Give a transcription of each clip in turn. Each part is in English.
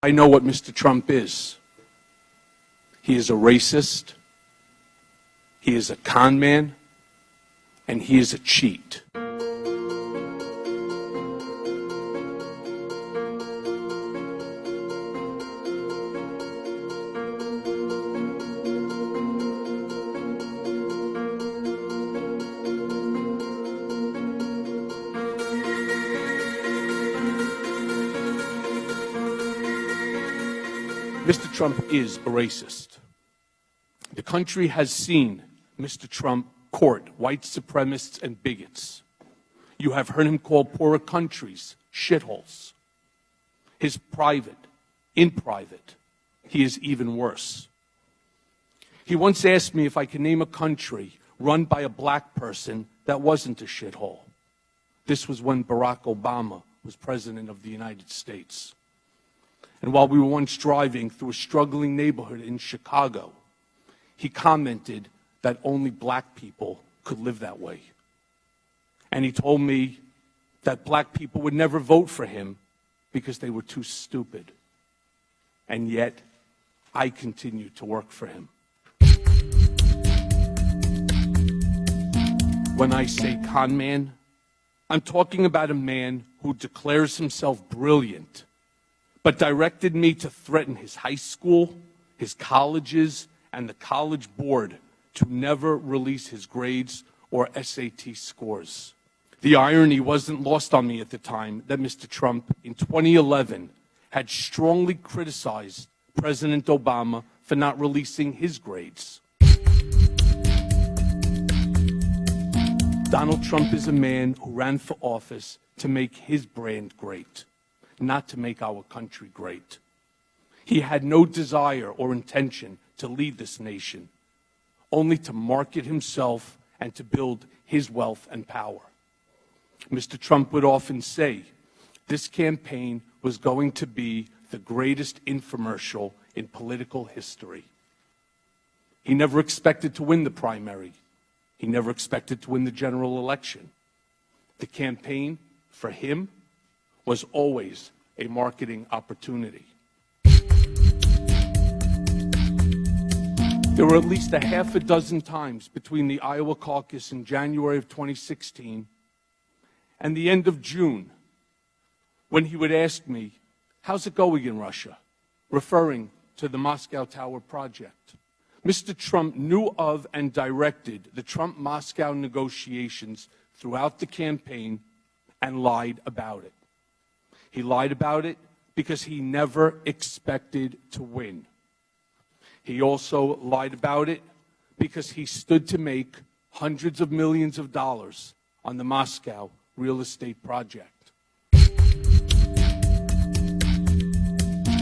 I know what Mr. Trump is. He is a racist, he is a con man, and he is a cheat. Mr. Trump is a racist. The country has seen Mr. Trump court white supremacists and bigots. You have heard him call poorer countries shitholes. In private, he is even worse. He once asked me if I could name a country run by a black person that wasn't a shithole. This was when Barack Obama was president of the United States. And while we were once driving through a struggling neighborhood in Chicago, he commented that only black people could live that way. And he told me that black people would never vote for him because they were too stupid. And yet, I continue to work for him. When I say con man, I'm talking about a man who declares himself brilliant, but directed me to threaten his high school, his colleges, and the college board to never release his grades or SAT scores. The irony wasn't lost on me at the time that Mr. Trump, in 2011, had strongly criticized President Obama for not releasing his grades. Donald Trump is a man who ran for office to make his brand great, not to make our country great. He had no desire or intention to lead this nation, only to market himself and to build his wealth and power. Mr. Trump would often say this campaign was going to be the greatest infomercial in political history. He never expected to win the primary. He never expected to win the general election. The campaign, for him, was always a marketing opportunity. There were at least a half a dozen times between the Iowa caucus in January of 2016 and the end of June when he would ask me, "How's it going in Russia?" referring to the Moscow Tower project. Mr. Trump knew of and directed the Trump-Moscow negotiations throughout the campaign and lied about it. He lied about it because he never expected to win. He also lied about it because he stood to make hundreds of millions of dollars on the Moscow real estate project.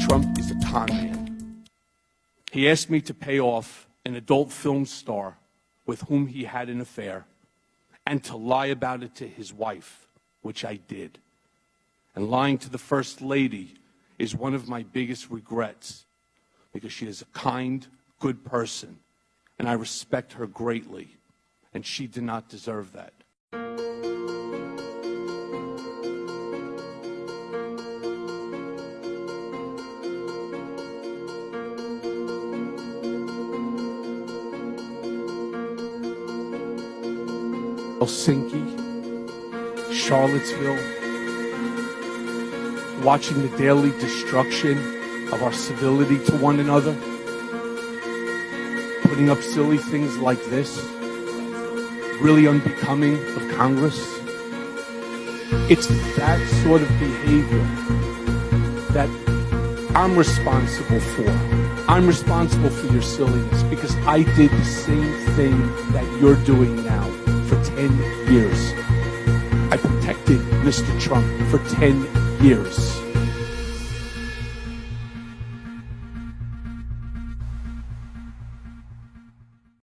Trump is a con man. He asked me to pay off an adult film star with whom he had an affair and to lie about it to his wife, which I did. And lying to the First Lady is one of my biggest regrets because she is a kind, good person, and I respect her greatly, and she did not deserve that. Helsinki, Charlottesville, watching the daily destruction of our civility to one another, putting up silly things like this, really unbecoming of Congress. It's that sort of behavior that I'm responsible for. I'm responsible for your silliness because I did the same thing that you're doing now for 10 years. I protected Mr. Trump for 10 years.